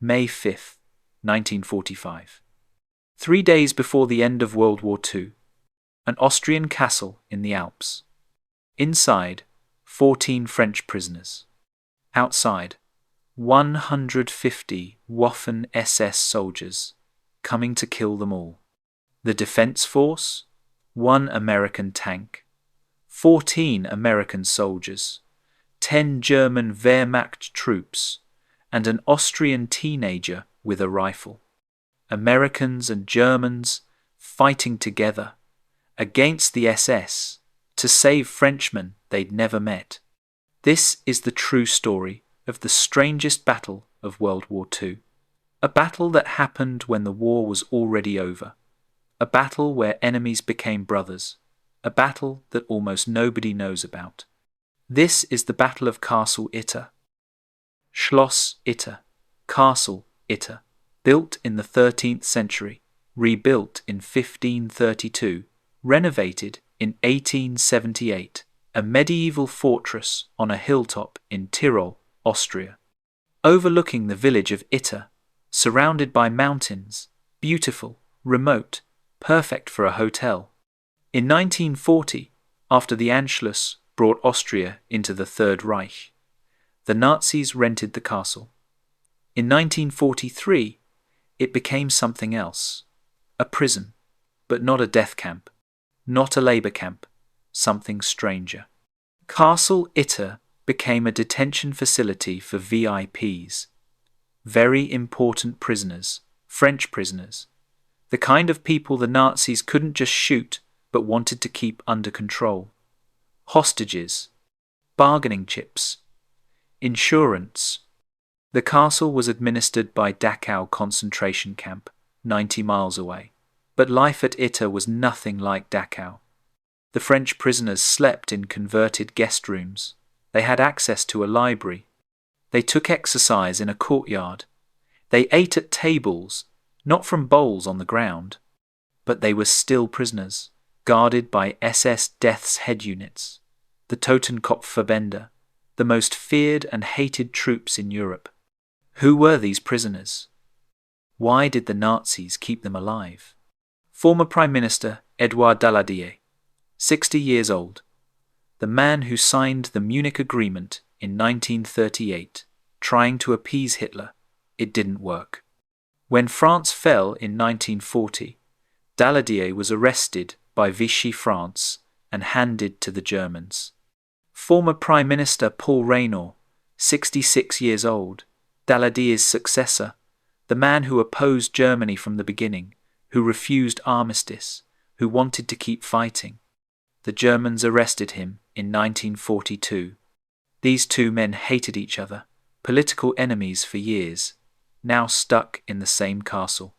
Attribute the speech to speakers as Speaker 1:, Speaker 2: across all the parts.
Speaker 1: May 5, 1945. 3 days before the end of World War II, an Austrian castle in the Alps. Inside, 14 French prisoners. Outside, 150 Waffen SS soldiers, coming to kill them all. The defense force, 1 American tank, 14 American soldiers, 10 German Wehrmacht troops, and an Austrian teenager with a rifle. Americans and Germans fighting together against the SS to save Frenchmen they'd never met. This is the true story of the strangest battle of World War II. A battle that happened when the war was already over. A battle where enemies became brothers. A battle that almost nobody knows about. This is the Battle of Castle Itter. Schloss Itter, Castle Itter, built in the 13th century, rebuilt in 1532, renovated in 1878, a medieval fortress on a hilltop in Tyrol, Austria. Overlooking the village of Itter, surrounded by mountains, beautiful, remote, perfect for a hotel. In 1940, after the Anschluss brought Austria into the Third Reich, the Nazis rented the castle. In 1943, it became something else. A prison, but not a death camp, not a labor camp, something stranger. Castle Itter became a detention facility for VIPs, very important prisoners, French prisoners, the kind of people the Nazis couldn't just shoot but wanted to keep under control. Hostages, bargaining chips, insurance. The castle was administered by Dachau concentration camp, 90 miles away. But life at Itter was nothing like Dachau. The French prisoners slept in converted guest rooms. They had access to a library. They took exercise in a courtyard. They ate at tables, not from bowls on the ground. But they were still prisoners, guarded by SS Death's Head units, the Totenkopfverbände, the most feared and hated troops in Europe. Who were these prisoners? Why did the Nazis keep them alive? Former Prime Minister Édouard Daladier, 60 years old, the man who signed the Munich Agreement in 1938, trying to appease Hitler. It didn't work. When France fell in 1940, Daladier was arrested by Vichy France and handed to the Germans. Former Prime Minister Paul Reynaud, 66 years old, Daladier's successor, the man who opposed Germany from the beginning, who refused armistice, who wanted to keep fighting. The Germans arrested him in 1942. These two men hated each other, political enemies for years, now stuck in the same castle.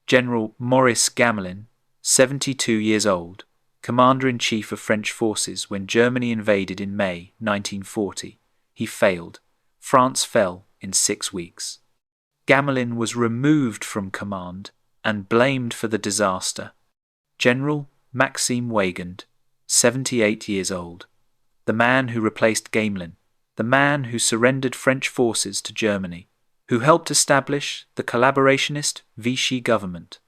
Speaker 1: General Maurice Gamelin, 72 years old, Commander-in-Chief of French forces when Germany invaded in May 1940. He failed. France fell in 6 weeks. Gamelin was removed from command and blamed for the disaster. General Maxime Weygand, 78 years old, the man who replaced Gamelin, the man who surrendered French forces to Germany, who helped establish the collaborationist Vichy government.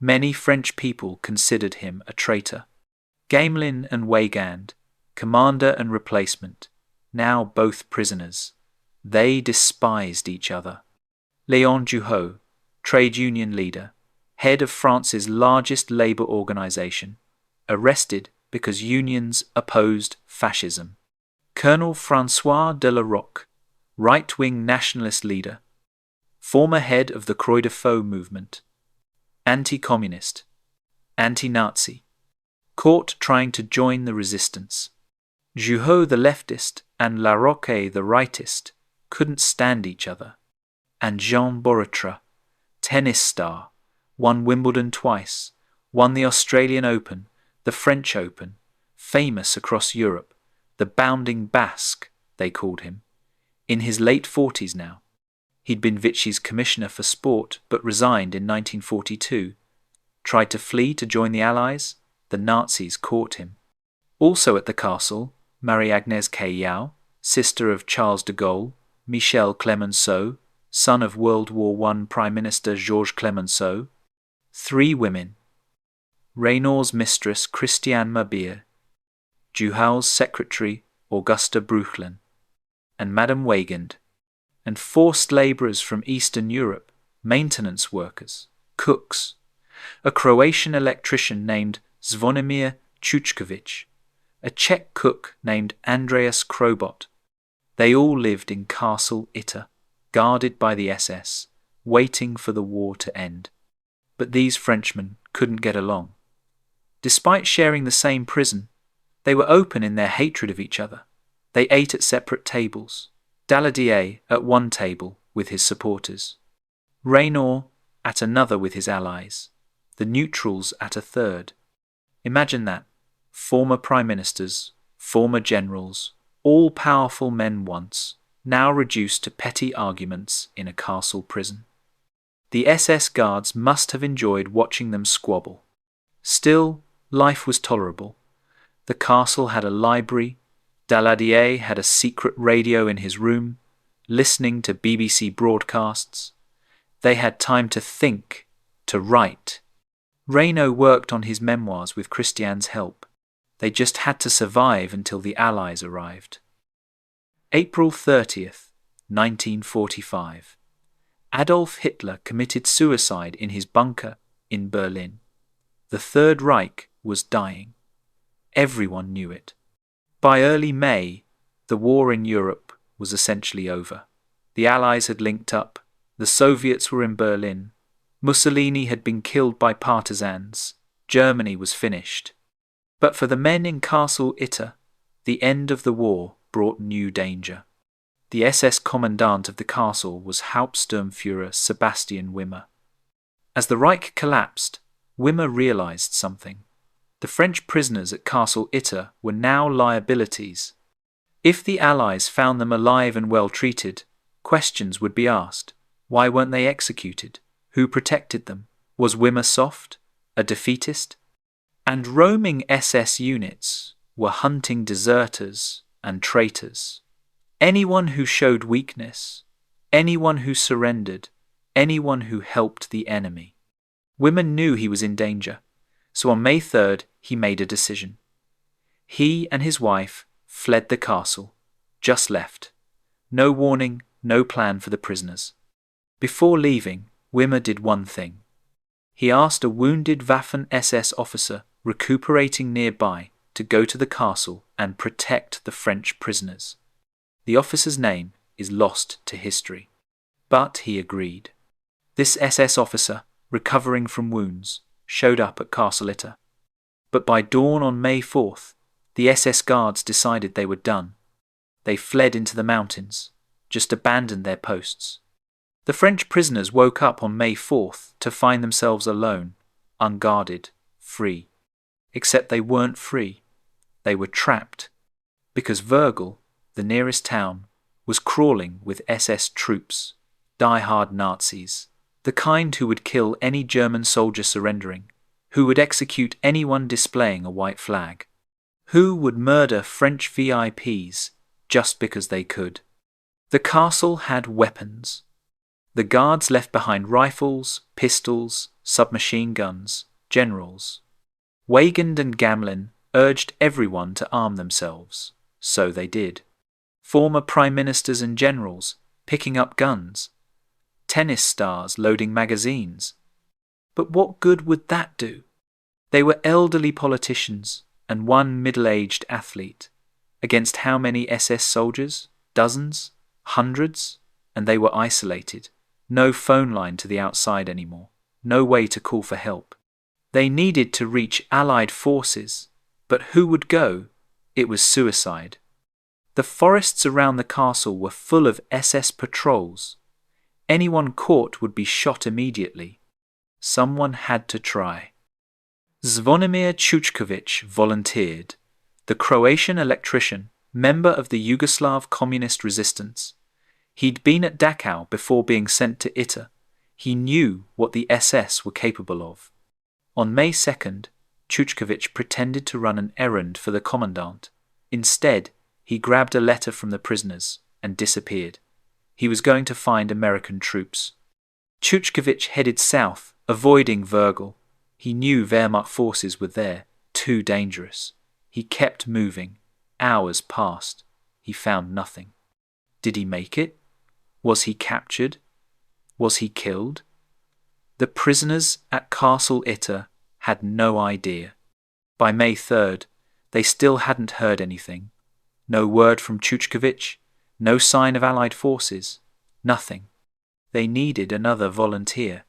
Speaker 1: Many French people considered him a traitor. Gamelin and Weygand, commander and replacement, now both prisoners. They despised each other. Léon Duhot, trade union leader, head of France's largest labour organisation, arrested because unions opposed fascism. Colonel François de la Roque, right-wing nationalist leader, former head of the Croix de Faux movement, anti-communist, anti-Nazi, caught trying to join the resistance. Duhot the leftist and La Roque the rightist couldn't stand each other. And Jean Borotra, tennis star, won Wimbledon twice, won the Australian Open, the French Open, famous across Europe, the bounding Basque, they called him. In his late 40s now. He'd been Vichy's commissioner for sport but resigned in 1942. Tried to flee to join the Allies. The Nazis caught him. Also at the castle, Marie-Agnès Cailliau, sister of Charles de Gaulle, Michel Clemenceau, son of World War I Prime Minister Georges Clemenceau. 3 women: Reynaud's mistress Christiane Mabir, Duhal's secretary Augusta Bruchlin, and Madame Weygand, and forced labourers from Eastern Europe, maintenance workers, cooks, a Croatian electrician named Zvonimir Chuchkovic, a Czech cook named Andreas Krobot. They all lived in Castle Itter, guarded by the SS, waiting for the war to end. But these Frenchmen couldn't get along. Despite sharing the same prison, they were open in their hatred of each other. They ate at separate tables. Daladier at one table with his supporters, Reynaud at another with his allies, the neutrals at a third. Imagine that. Former prime ministers, former generals, all powerful men once, now reduced to petty arguments in a castle prison. The SS guards must have enjoyed watching them squabble. Still, life was tolerable. The castle had a library. Daladier had a secret radio in his room, listening to BBC broadcasts. They had time to think, to write. Reynaud worked on his memoirs with Christiane's help. They just had to survive until the Allies arrived. April 30th, 1945. Adolf Hitler committed suicide in his bunker in Berlin. The Third Reich was dying. Everyone knew it. By early May, the war in Europe was essentially over. The Allies had linked up. The Soviets were in Berlin. Mussolini had been killed by partisans. Germany was finished. But for the men in Castle Itter, the end of the war brought new danger. The SS commandant of the castle was Hauptsturmführer Sebastian Wimmer. As the Reich collapsed, Wimmer realized something. The French prisoners at Castle Itter were now liabilities. If the Allies found them alive and well treated, questions would be asked. Why weren't they executed? Who protected them? Was Wimmer soft? A defeatist? And roaming SS units were hunting deserters and traitors. Anyone who showed weakness, anyone who surrendered, anyone who helped the enemy. Wimmer knew he was in danger, so on May 3rd he made a decision. He and his wife fled the castle, just left. No warning, no plan for the prisoners. Before leaving, Wimmer did one thing. He asked a wounded Waffen SS officer recuperating nearby to go to the castle and protect the French prisoners. The officer's name is lost to history, but he agreed. This SS officer, recovering from wounds, showed up at Castle Itter. But by dawn on May 4th, the SS guards decided they were done. They fled into the mountains, just abandoned their posts. The French prisoners woke up on May 4th to find themselves alone, unguarded, free. Except they weren't free. They were trapped, because Wörgl, the nearest town, was crawling with SS troops, die-hard Nazis, the kind who would kill any German soldier surrendering, who would execute anyone displaying a white flag, who would murder French VIPs just because they could. The castle had weapons. The guards left behind rifles, pistols, submachine guns, generals. Weygand and Gamelin urged everyone to arm themselves. So they did. Former prime ministers and generals picking up guns. Tennis stars loading magazines. But what good would that do? They were elderly politicians and one middle-aged athlete. Against how many SS soldiers? Dozens? Hundreds? And they were isolated. No phone line to the outside anymore. No way to call for help. They needed to reach Allied forces, but who would go? It was suicide. The forests around the castle were full of SS patrols. Anyone caught would be shot immediately. Someone had to try. Zvonimir Chuchkovic volunteered, the Croatian electrician, member of the Yugoslav communist resistance. He'd been at Dachau before being sent to Itter. He knew what the SS were capable of. On May 2nd, Chuchkovic pretended to run an errand for the commandant. Instead, he grabbed a letter from the prisoners and disappeared. He was going to find American troops. Chuchkovich headed south, avoiding Wrgl. He knew Wehrmacht forces were there, too dangerous. He kept moving. Hours passed. He found nothing. Did he make it? Was he captured? Was he killed? The prisoners at Castle Itter had no idea. By May 3rd, they still hadn't heard anything. No word from Chuchkovich, no sign of Allied forces, nothing. They needed another volunteer.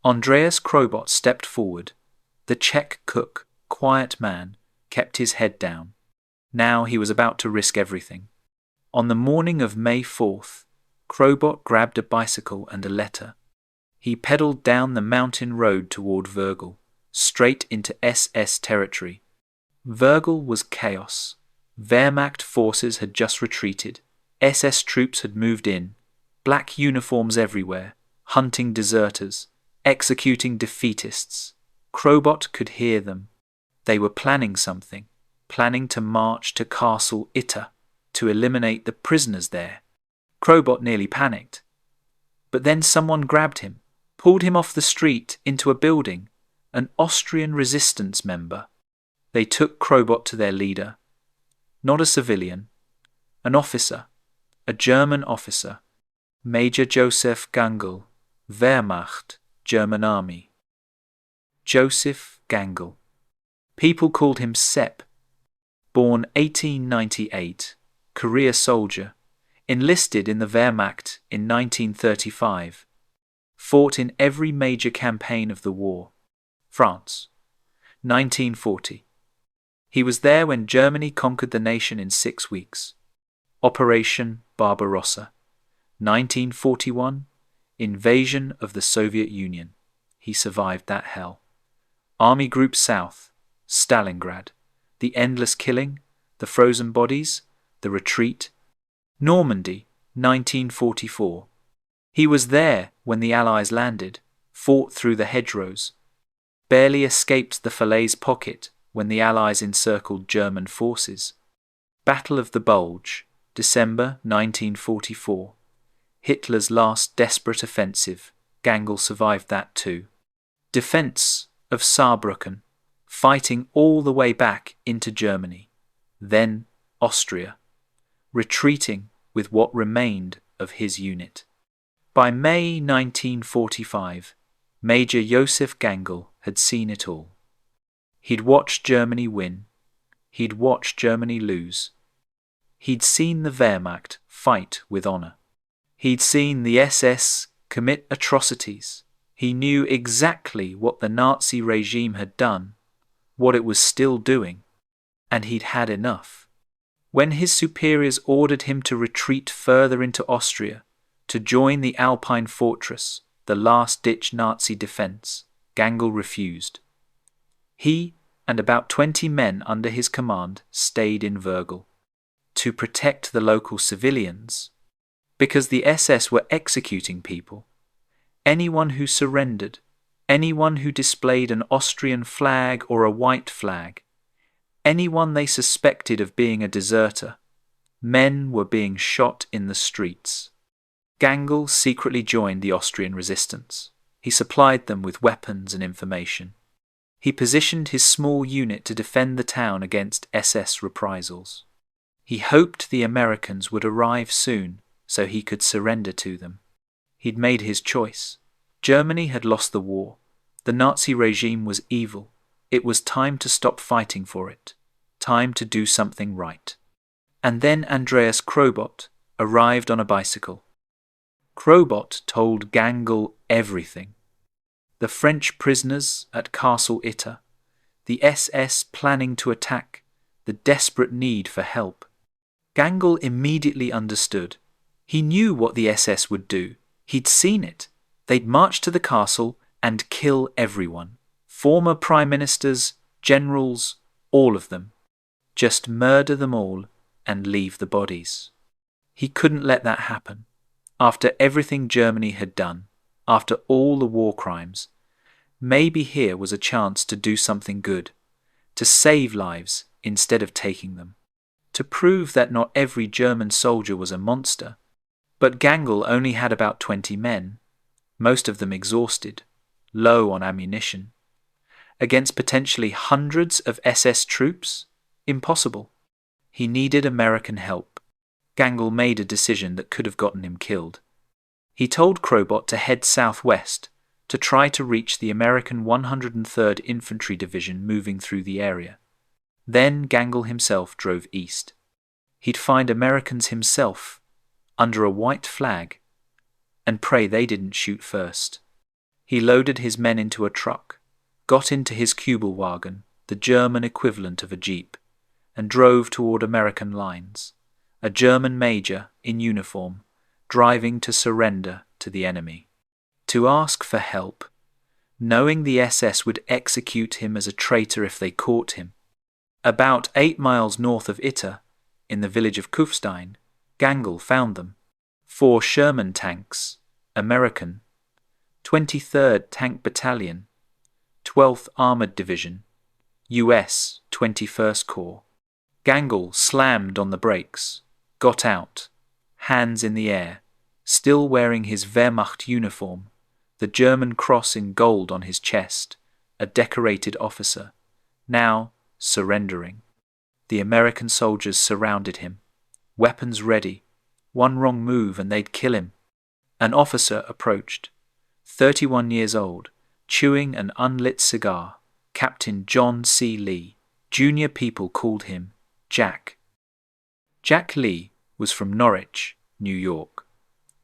Speaker 1: Andreas Krobot stepped forward. The Czech cook, quiet man, kept his head down. Now he was about to risk everything. On the morning of May 4th, Krobot grabbed a bicycle and a letter. He pedaled down the mountain road toward Wrgl, straight into SS territory. Wrgl was chaos. Wehrmacht forces had just retreated. SS troops had moved in. Black uniforms everywhere, hunting deserters, executing defeatists. Krobot could hear them. They were planning something, planning to march to Castle Itter, to eliminate the prisoners there. Krobot nearly panicked. But then someone grabbed him, pulled him off the street into a building, an Austrian resistance member. They took Krobot to their leader. Not a civilian, an officer, a German officer, Major Josef Gangl, Wehrmacht, German Army. Josef Gangl. People called him Sepp. Born 1898, career soldier, enlisted in the Wehrmacht in 1935. Fought in every major campaign of the war. France, 1940. He was there when Germany conquered the nation in 6 weeks. Operation Barbarossa, 1941. Invasion of the Soviet Union. He survived that hell. Army Group South, Stalingrad. The endless killing, the frozen bodies, the retreat. Normandy, 1944. He was there when the Allies landed, fought through the hedgerows. Barely escaped the Falaise pocket when the Allies encircled German forces. Battle of the Bulge, December 1944. Hitler's last desperate offensive. Gangl survived that too. Defense of Saarbrücken, fighting all the way back into Germany. Then Austria. Retreating with what remained of his unit. By May 1945, Major Josef Gangl had seen it all. He'd watched Germany win. He'd watched Germany lose. He'd seen the Wehrmacht fight with honor. He'd seen the SS commit atrocities. He knew exactly what the Nazi regime had done, what it was still doing, and he'd had enough. When his superiors ordered him to retreat further into Austria, to join the Alpine fortress, the last-ditch Nazi defense, Gangl refused. He and about 20 men under his command stayed in Wrgl to protect the local civilians, because the SS were executing people. Anyone who surrendered, anyone who displayed an Austrian flag or a white flag, anyone they suspected of being a deserter, men were being shot in the streets. Gangl secretly joined the Austrian resistance. He supplied them with weapons and information. He positioned his small unit to defend the town against SS reprisals. He hoped the Americans would arrive soon so he could surrender to them. He'd made his choice. Germany had lost the war. The Nazi regime was evil. It was time to stop fighting for it. Time to do something right. And then Andreas Krobot arrived on a bicycle. Krobot told Gangl everything. The French prisoners at Castle Itter, the SS planning to attack, the desperate need for help. Gangl immediately understood. He knew what the SS would do. He'd seen it. They'd march to the castle and kill everyone. Former prime ministers, generals, all of them. Just murder them all and leave the bodies. He couldn't let that happen. After everything Germany had done, after all the war crimes, maybe here was a chance to do something good, to save lives instead of taking them, to prove that not every German soldier was a monster, But Gangl only had about 20 men, most of them exhausted, low on ammunition. Against potentially hundreds of SS troops? Impossible. He needed American help. Gangl made a decision that could have gotten him killed. He told Crobot to head southwest to try to reach the American 103rd Infantry Division moving through the area. Then Gangl himself drove east. He'd find Americans himself, under a white flag, and pray they didn't shoot first. He loaded his men into a truck, got into his Kübelwagen, the German equivalent of a jeep, and drove toward American lines, a German major in uniform, driving to surrender to the enemy, to ask for help, knowing the SS would execute him as a traitor if they caught him. About 8 miles north of Itter, in the village of Kufstein, Gangl found them. 4 Sherman tanks, American, 23rd Tank Battalion, 12th Armored Division, US 21st Corps. Gangl slammed on the brakes, got out, hands in the air, still wearing his Wehrmacht uniform, the German cross in gold on his chest, a decorated officer, now surrendering. The American soldiers surrounded him, weapons ready. One wrong move and they'd kill him. An officer approached, 31 years old, chewing an unlit cigar, Captain John C. Lee. Junior people called him Jack. Jack Lee was from Norwich, New York.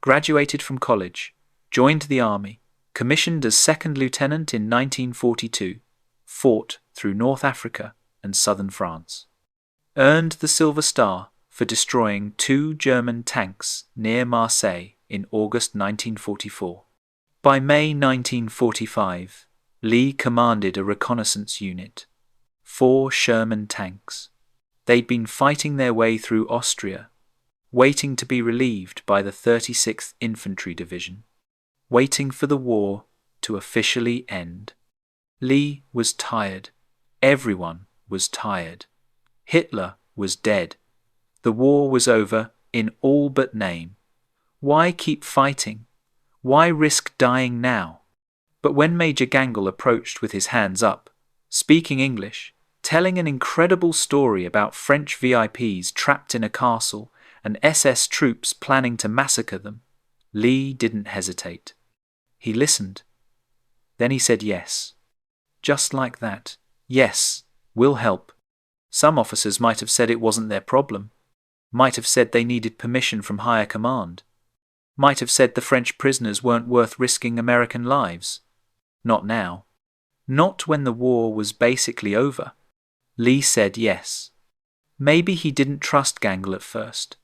Speaker 1: Graduated from college, joined the army, commissioned as second lieutenant in 1942, fought through North Africa and southern France. Earned the Silver Star for destroying 2 German tanks near Marseille in August 1944. By May 1945, Lee commanded a reconnaissance unit, 4 Sherman tanks. They'd been fighting their way through Austria, waiting to be relieved by the 36th Infantry Division, waiting for the war to officially end. Lee was tired. Everyone was tired. Hitler was dead. The war was over in all but name. Why keep fighting? Why risk dying now? But when Major Gangl approached with his hands up, speaking English, telling an incredible story about French VIPs trapped in a castle and SS troops planning to massacre them, Lee didn't hesitate. He listened. Then he said yes. Just like that. Yes, we'll help. Some officers might have said it wasn't their problem. Might have said they needed permission from higher command. Might have said the French prisoners weren't worth risking American lives. Not now. Not when the war was basically over. Lee said yes. Maybe he didn't trust Gangl at first.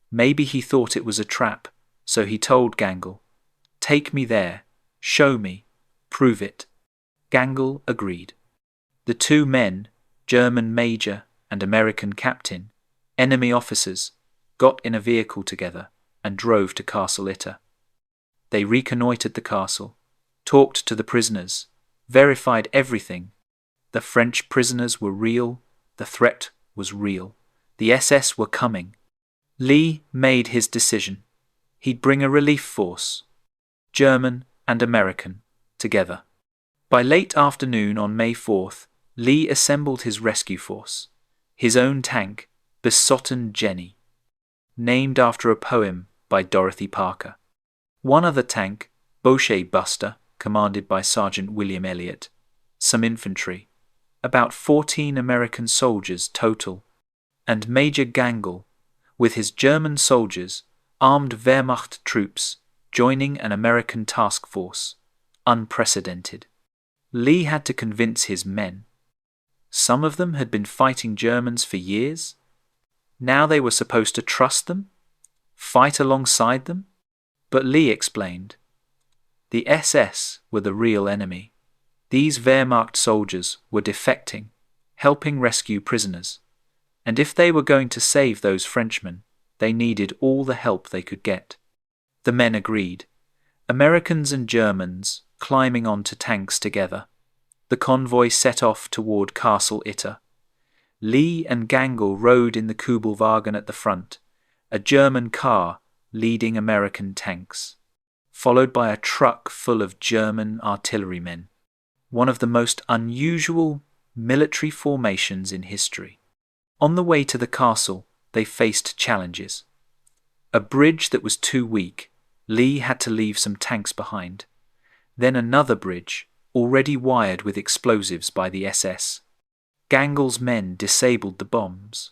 Speaker 1: Maybe he thought it was a trap, so he told Gangl, "Take me there, show me, prove it." Gangl agreed. The 2 men, German major and American captain, enemy officers, got in a vehicle together and drove to Castle Itter. They reconnoitred the castle, talked to the prisoners, verified everything. The French prisoners were real, the threat was real, the SS were coming. Lee made his decision. He'd bring a relief force, German and American, together. By late afternoon on May 4th, Lee assembled his rescue force, his own tank, Besotten Jenny, named after a poem by Dorothy Parker. One other tank, Bochet Buster, commanded by Sergeant William Elliott, some infantry, about 14 American soldiers total, and Major Gangl, with his German soldiers, armed Wehrmacht troops, joining an American task force, unprecedented. Lee had to convince his men. Some of them had been fighting Germans for years. Now they were supposed to trust them, fight alongside them. But Lee explained, the SS were the real enemy. These Wehrmacht soldiers were defecting, helping rescue prisoners. And if they were going to save those Frenchmen, they needed all the help they could get. The men agreed. Americans and Germans climbing onto tanks together. The convoy set off toward Castle Itter. Lee and Gangl rode in the Kübelwagen at the front, a German car leading American tanks, followed by a truck full of German artillerymen, one of the most unusual military formations in history. On the way to the castle, they faced challenges. A bridge that was too weak, Lee had to leave some tanks behind. Then another bridge, already wired with explosives by the SS. Gangl's men disabled the bombs.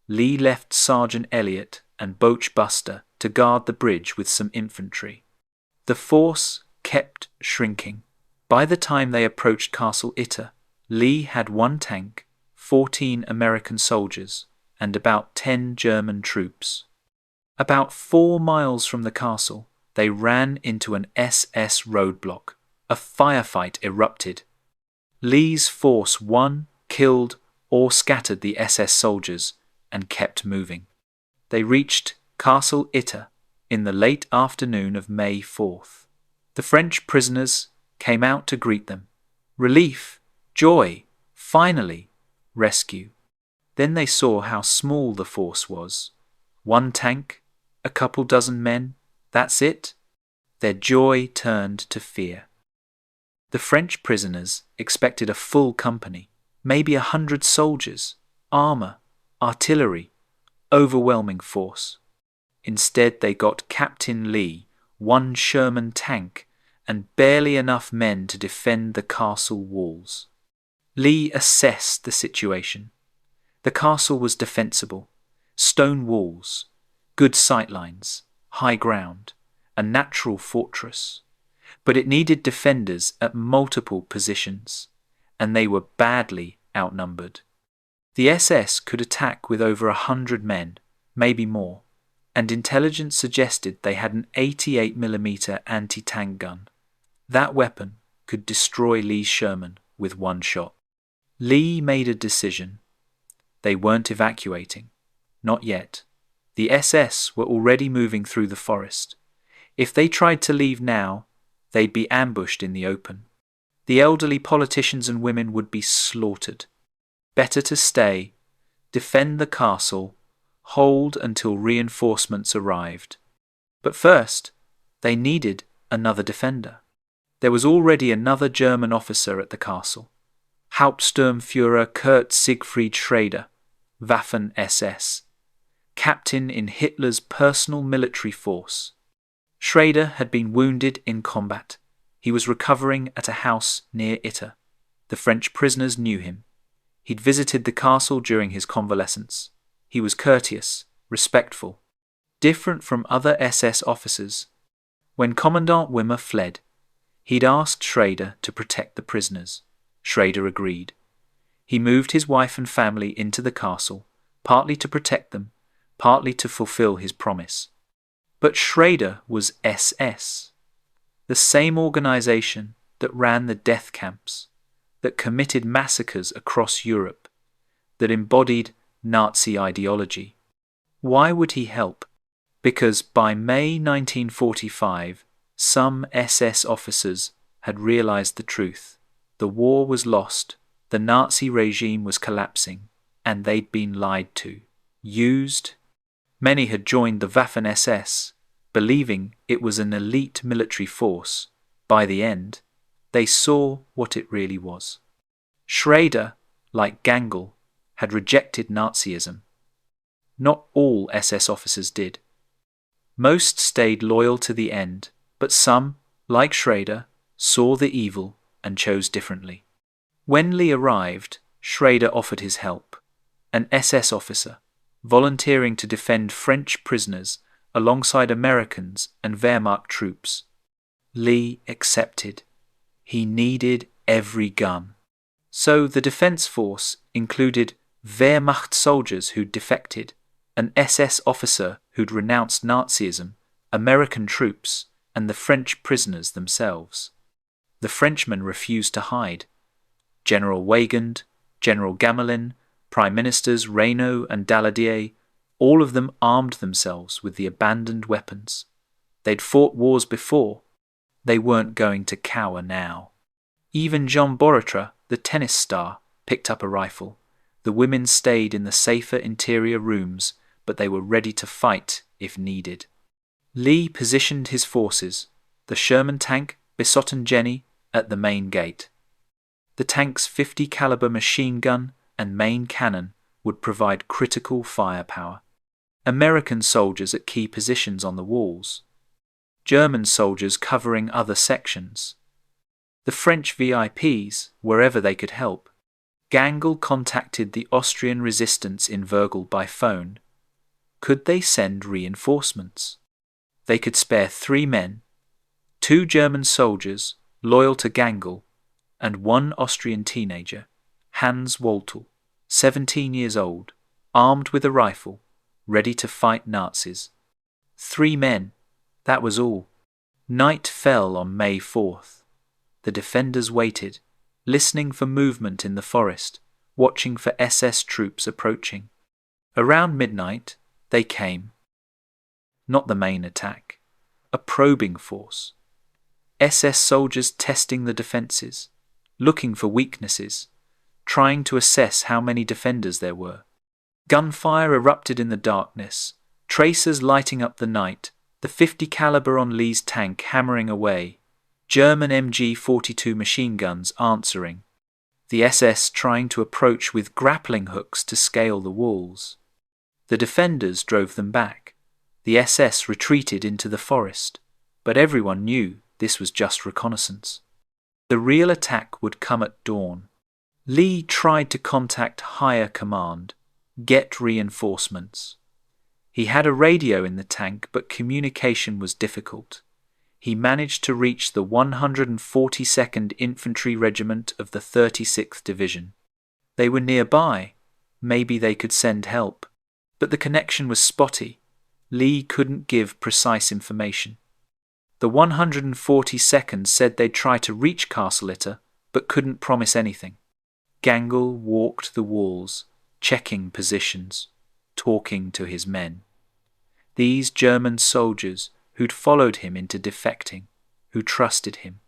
Speaker 1: Lee left Sergeant Elliott and Boche Buster to guard the bridge with some infantry. The force kept shrinking. By the time they approached Castle Itter, Lee had 1 tank, 14 American soldiers, and about 10 German troops. About 4 miles from the castle, they ran into an SS roadblock. A firefight erupted. Lee's force won, killed, or scattered the SS soldiers and kept moving. They reached Castle Itter in the late afternoon of May 4th. The French prisoners came out to greet them. Relief, joy, finally, rescue. Then they saw how small the force was. 1 tank, a couple dozen men, that's it. Their joy turned to fear. The French prisoners expected a full company, maybe 100 soldiers, armor, artillery, overwhelming force. Instead, they got Captain Lee, 1 Sherman tank, and barely enough men to defend the castle walls. Lee assessed the situation. The castle was defensible. Stone walls, good sightlines, high ground, a natural fortress. But it needed defenders at multiple positions, and they were badly outnumbered. The SS could attack with over 100 men, maybe more, and intelligence suggested they had an 88mm anti-tank gun. That weapon could destroy Lee's Sherman with 1 shot. Lee made a decision. They weren't evacuating. Not yet. The SS were already moving through the forest. If they tried to leave now, they'd be ambushed in the open. The elderly politicians and women would be slaughtered. Better to stay, defend the castle, hold until reinforcements arrived. But first, they needed another defender. There was already another German officer at the castle, Hauptsturmführer Kurt Siegfried Schrader, Waffen SS, captain in Hitler's personal military force. Schrader had been wounded in combat. He was recovering at a house near Itter. The French prisoners knew him. He'd visited the castle during his convalescence. He was courteous, respectful, different from other SS officers. When Commandant Wimmer fled, he'd asked Schrader to protect the prisoners. Schrader agreed. He moved his wife and family into the castle, partly to protect them, partly to fulfill his promise. But Schrader was SS, the same organization that ran the death camps, that committed massacres across Europe, that embodied Nazi ideology. Why would he help? Because by May 1945, some SS officers had realized the truth. The war was lost, the Nazi regime was collapsing, and they'd been lied to, used. Many had joined the Waffen SS, believing it was an elite military force. By the end, they saw what it really was. Schrader, like Gangl, had rejected Nazism. Not all SS officers did. Most stayed loyal to the end, but some, like Schrader, saw the evil and chose differently. When Lee arrived, Schrader offered his help. An SS officer, volunteering to defend French prisoners alongside Americans and Wehrmacht troops. Lee accepted. He needed every gun. So the defense force included Wehrmacht soldiers who'd defected, an SS officer who'd renounced Nazism, American troops, and the French prisoners themselves. The Frenchmen refused to hide. General Weygand, General Gamelin, Prime Ministers Reynaud and Daladier, all of them armed themselves with the abandoned weapons. They'd fought wars before. They weren't going to cower now. Even Jean Borotra, the tennis star, picked up a rifle. The women stayed in the safer interior rooms, but they were ready to fight if needed. Lee positioned his forces, the Sherman tank besotten Jenny, at the main gate. The tank's 50 caliber machine gun and main cannon would provide critical firepower. American soldiers at key positions on the walls. German soldiers covering other sections. The French VIPs wherever they could help. Gangl contacted the Austrian resistance in Vergl by phone. Could they send reinforcements? They could spare 3 men, 2 German soldiers loyal to Gangl, and 1 Austrian teenager, Hans Waltel, 17 years old, armed with a rifle, ready to fight Nazis. 3 men, that was all. Night fell on May 4th. The defenders waited, listening for movement in the forest, watching for SS troops approaching. Around midnight, they came. Not the main attack, a probing force. SS soldiers testing the defences, looking for weaknesses, trying to assess how many defenders there were. Gunfire erupted in the darkness, tracers lighting up the night, the 50 caliber on Lee's tank hammering away, German MG-42 machine guns answering, the SS trying to approach with grappling hooks to scale the walls. The defenders drove them back. The SS retreated into the forest, but everyone knew this was just reconnaissance. The real attack would come at dawn. Lee tried to contact higher command, get reinforcements. He had a radio in the tank, but communication was difficult. He managed to reach the 142nd Infantry Regiment of the 36th Division. They were nearby. Maybe they could send help. But the connection was spotty. Lee couldn't give precise information. The 142nd said they'd try to reach Castle Itter, but couldn't promise anything. Gangl walked the walls, checking positions, talking to his men. These German soldiers who'd followed him into defecting, who trusted him.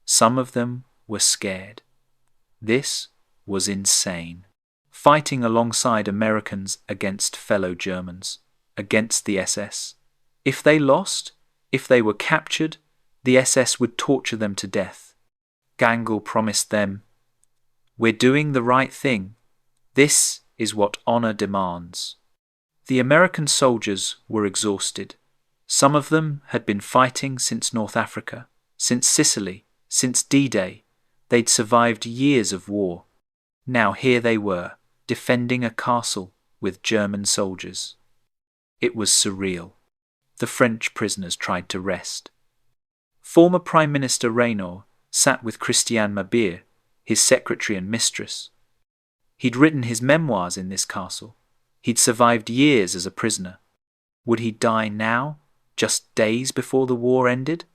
Speaker 1: Some of them were scared. This was insane. Fighting alongside Americans against fellow Germans, against the SS. If they lost, if they were captured, the SS would torture them to death. Gangl promised them, "We're doing the right thing. This is what honor demands." The American soldiers were exhausted. Some of them had been fighting since North Africa, since Sicily, since D-Day. They'd survived years of war. Now here they were, defending a castle with German soldiers. It was surreal. The French prisoners tried to rest. Former Prime Minister Reynaud sat with Christiane Mabir, his secretary and mistress. He'd written his memoirs in this castle. He'd survived years as a prisoner. Would he die now, just days before the war ended?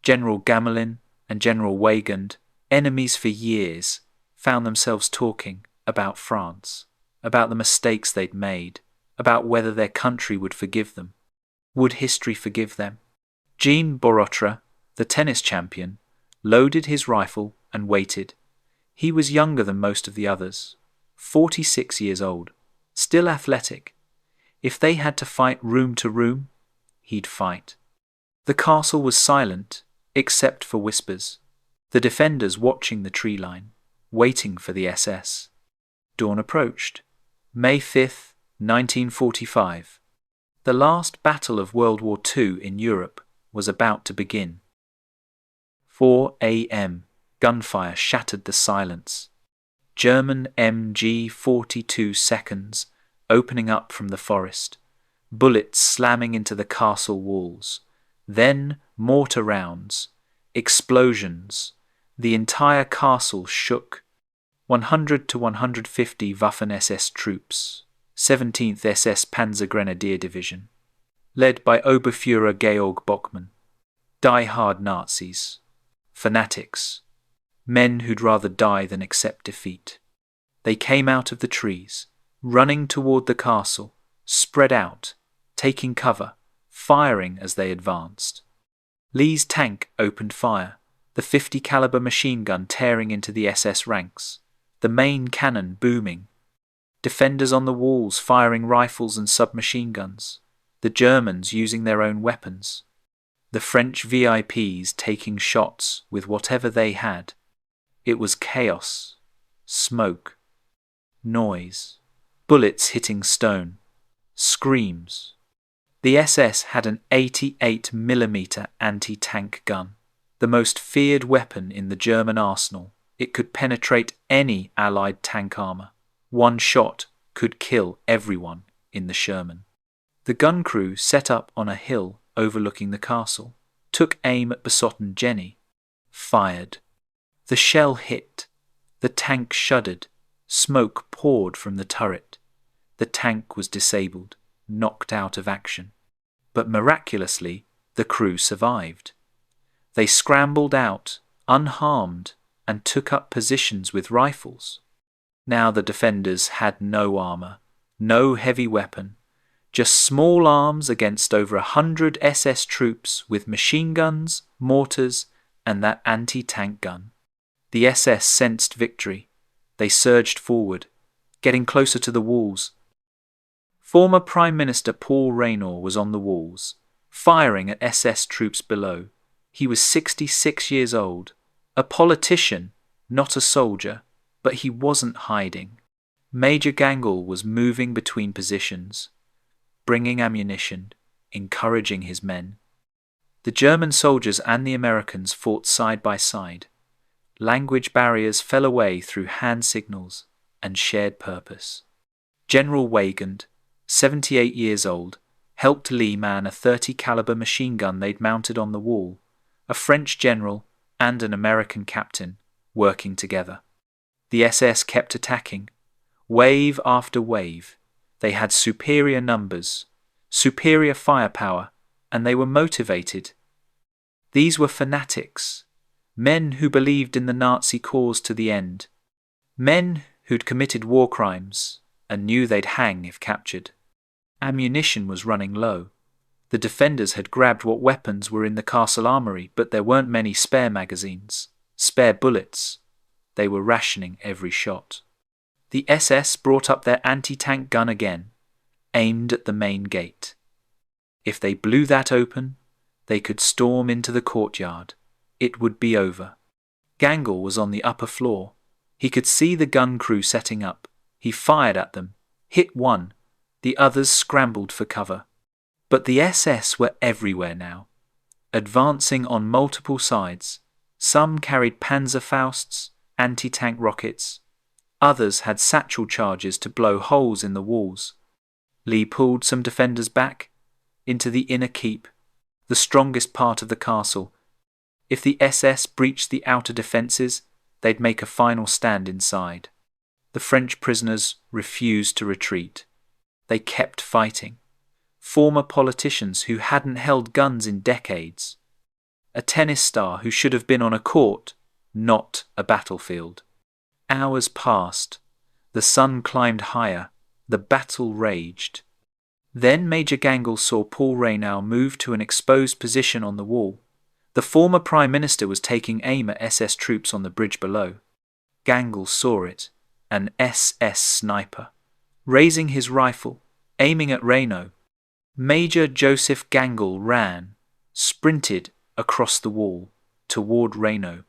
Speaker 1: General Gamelin and General Weygand, enemies for years, found themselves talking about France, about the mistakes they'd made, about whether their country would forgive them. Would history forgive them? Jean Borotra, the tennis champion, loaded his rifle and waited. He was younger than most of the others, 46 years old, still athletic. If they had to fight room to room, he'd fight. The castle was silent, except for whispers. The defenders watching the tree line, waiting for the SS. Dawn approached. May 5th, 1945. The last battle of World War II in Europe was about to begin. 4 a.m. Gunfire shattered the silence. German MG-42 seconds opening up from the forest, bullets slamming into the castle walls, then mortar rounds, explosions. The entire castle shook. 100 to 150 Waffen SS troops, 17th SS Panzergrenadier Division, led by Oberfuhrer Georg Bockmann, die-hard Nazis, fanatics, men who'd rather die than accept defeat. They came out of the trees, running toward the castle, spread out, taking cover, firing as they advanced. Lee's tank opened fire, the 50 caliber machine gun tearing into the SS ranks, the main cannon booming, defenders on the walls firing rifles and submachine guns. the Germans using their own weapons, the French VIPs taking shots with whatever they had. It was chaos, smoke, noise, bullets hitting stone, screams. The SS had an 88mm anti-tank gun, the most feared weapon in the German arsenal. It could penetrate any Allied tank armour. One shot could kill everyone in the Sherman. The gun crew set up on a hill overlooking the castle, took aim at besotted Jenny, fired. The shell hit. The tank shuddered. Smoke poured from the turret. The tank was disabled, knocked out of action. But miraculously, the crew survived. They scrambled out, unharmed, and took up positions with rifles. Now the defenders had no armour, no heavy weapon, just small arms against over 100 SS troops with machine guns, mortars, and that anti-tank gun. The SS sensed victory. They surged forward, getting closer to the walls. Former Prime Minister Paul Reynaud was on the walls, firing at SS troops below. He was 66 years old, a politician, not a soldier, but he wasn't hiding. Major Gangl was moving between positions, bringing ammunition, encouraging his men. The German soldiers and the Americans fought side by side. Language barriers fell away through hand signals and shared purpose. General Weygand, 78 years old, helped Lee man a .30 caliber machine gun they'd mounted on the wall, a French general and an American captain working together. The SS kept attacking, wave after wave. They had superior numbers, superior firepower, and they were motivated. These were fanatics, men who believed in the Nazi cause to the end, men who'd committed war crimes and knew they'd hang if captured. Ammunition was running low. The defenders had grabbed what weapons were in the castle armory, but there weren't many spare magazines, spare bullets. They were rationing every shot. The SS brought up their anti-tank gun again, aimed at the main gate. If they blew that open, they could storm into the courtyard. It would be over. Gangl was on the upper floor. He could see the gun crew setting up. He fired at them, hit one. The others scrambled for cover. But the SS were everywhere now, advancing on multiple sides. Some carried Panzerfausts, anti-tank rockets. Others had satchel charges to blow holes in the walls. Lee pulled some defenders back into the inner keep, the strongest part of the castle. If the SS breached the outer defences, they'd make a final stand inside. The French prisoners refused to retreat. They kept fighting. Former politicians who hadn't held guns in decades. A tennis star who should have been on a court, not a battlefield. Hours passed. The sun climbed higher. The battle raged. Then Major Gangl saw Paul Reynaud move to an exposed position on the wall. The former Prime Minister was taking aim at SS troops on the bridge below. Gangl saw it, an SS sniper. Raising his rifle, aiming at Reynaud, Major Josef Gangl ran, sprinted across the wall, toward Reynaud.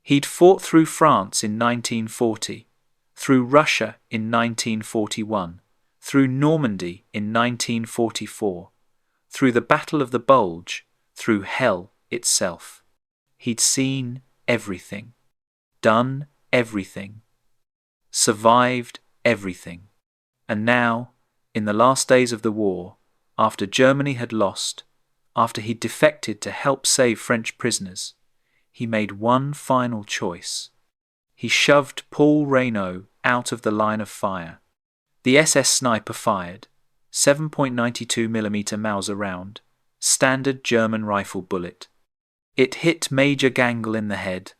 Speaker 1: He'd fought through France in 1940, through Russia in 1941, through Normandy in 1944, through the Battle of the Bulge, through hell itself. He'd seen everything, done everything, survived everything. And now, in the last days of the war, after Germany had lost, after he'd defected to help save French prisoners, he made one final choice. He shoved Paul Reynaud out of the line of fire. The SS sniper fired, 7.92mm Mauser round, standard German rifle bullet. It hit Major Gangl in the head.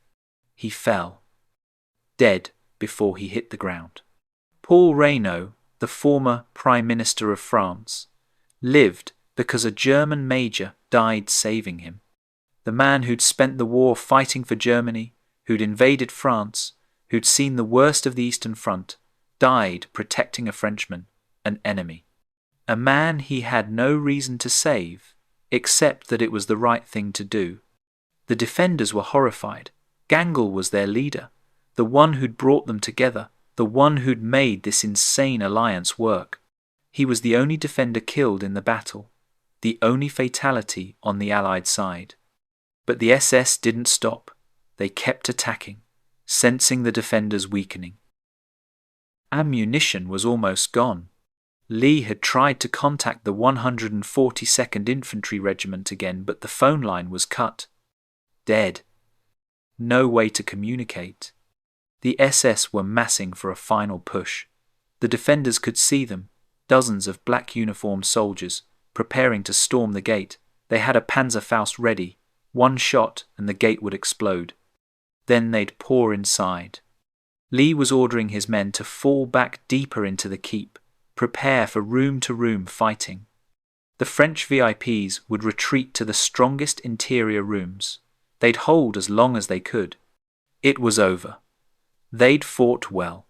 Speaker 1: He fell, dead before he hit the ground. Paul Reynaud, the former Prime Minister of France, lived because a German major died saving him. The man who'd spent the war fighting for Germany, who'd invaded France, who'd seen the worst of the Eastern Front, died protecting a Frenchman, an enemy. a man he had no reason to save, except that it was the right thing to do. The defenders were horrified. Gangl was their leader, the one who'd brought them together, the one who'd made this insane alliance work. He was the only defender killed in the battle, the only fatality on the Allied side. But the SS didn't stop. They kept attacking, sensing the defenders weakening. Ammunition was almost gone. Lee had tried to contact the 142nd Infantry Regiment again, but the phone line was cut. Dead. No way to communicate. The SS were massing for a final push. The defenders could see them, dozens of black uniformed soldiers, preparing to storm the gate. They had a Panzerfaust ready. One shot and the gate would explode. Then they'd pour inside. Lee was ordering his men to fall back deeper into the keep, prepare for room-to-room fighting. The French VIPs would retreat to the strongest interior rooms. They'd hold as long as they could. It was over. They'd fought well.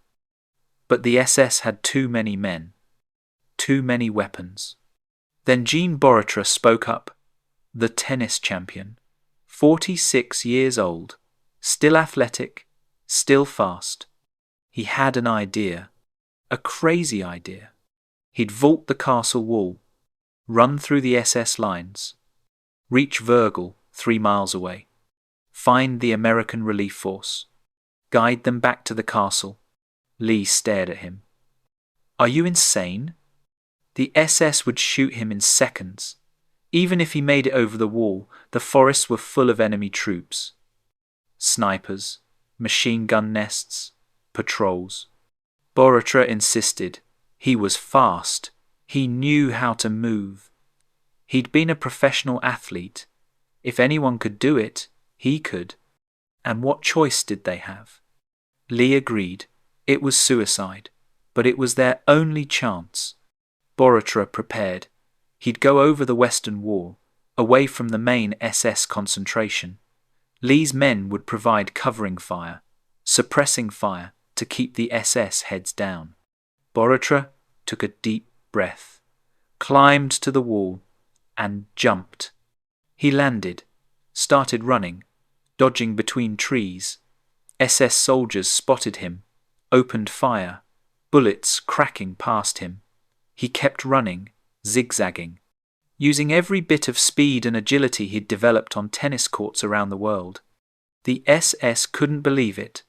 Speaker 1: But the SS had too many men. Too many weapons. Then Jean Borotra spoke up, the tennis champion, 46 years old, still athletic, still fast. He had an idea, a crazy idea. He'd vault the castle wall, run through the SS lines, reach Wrgl 3 miles away, find the American relief force, guide them back to the castle. Lee stared at him. Are you insane? The SS would shoot him in seconds. Even if he made it over the wall, the forests were full of enemy troops. Snipers, machine gun nests, patrols. Borotra insisted. He was fast. He knew how to move. He'd been a professional athlete. If anyone could do it, he could. And what choice did they have? Lee agreed. It was suicide, but it was their only chance. Borotra prepared. He'd go over the western wall, away from the main SS concentration. Lee's men would provide covering fire, suppressing fire to keep the SS heads down. Borotra took a deep breath, climbed to the wall, and jumped. He landed, started running, dodging between trees. SS soldiers spotted him, opened fire, bullets cracking past him. He kept running, zigzagging, using every bit of speed and agility he'd developed on tennis courts around the world. The SS couldn't believe it.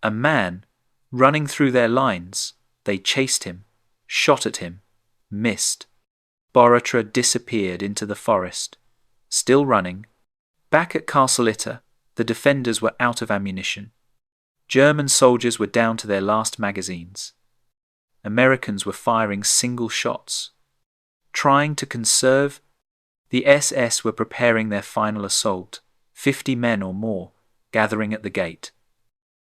Speaker 1: A man, running through their lines. They chased him, shot at him, missed. Borotra disappeared into the forest, still running. Back at Castle Itter, the defenders were out of ammunition. German soldiers were down to their last magazines. Americans were firing single shots. Trying to conserve, the SS were preparing their final assault, 50 men or more, gathering at the gate.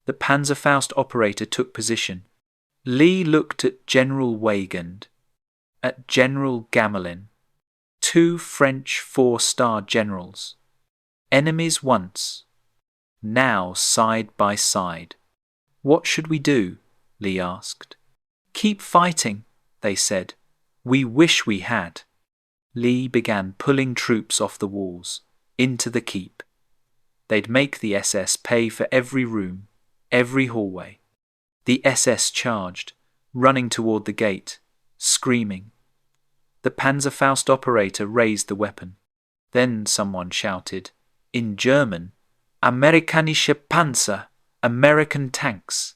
Speaker 1: The Panzerfaust operator took position. Lee looked at General Weygand, at General Gamelin, 2 French 4-star generals. Enemies once, now side by side. What should we do? Lee asked. Keep fighting, they said. We wish we had. Lee began pulling troops off the walls, into the keep. They'd make the SS pay for every room, every hallway. The SS charged, running toward the gate, screaming. The Panzerfaust operator raised the weapon. Then someone shouted, in German, Amerikanische Panzer, American tanks.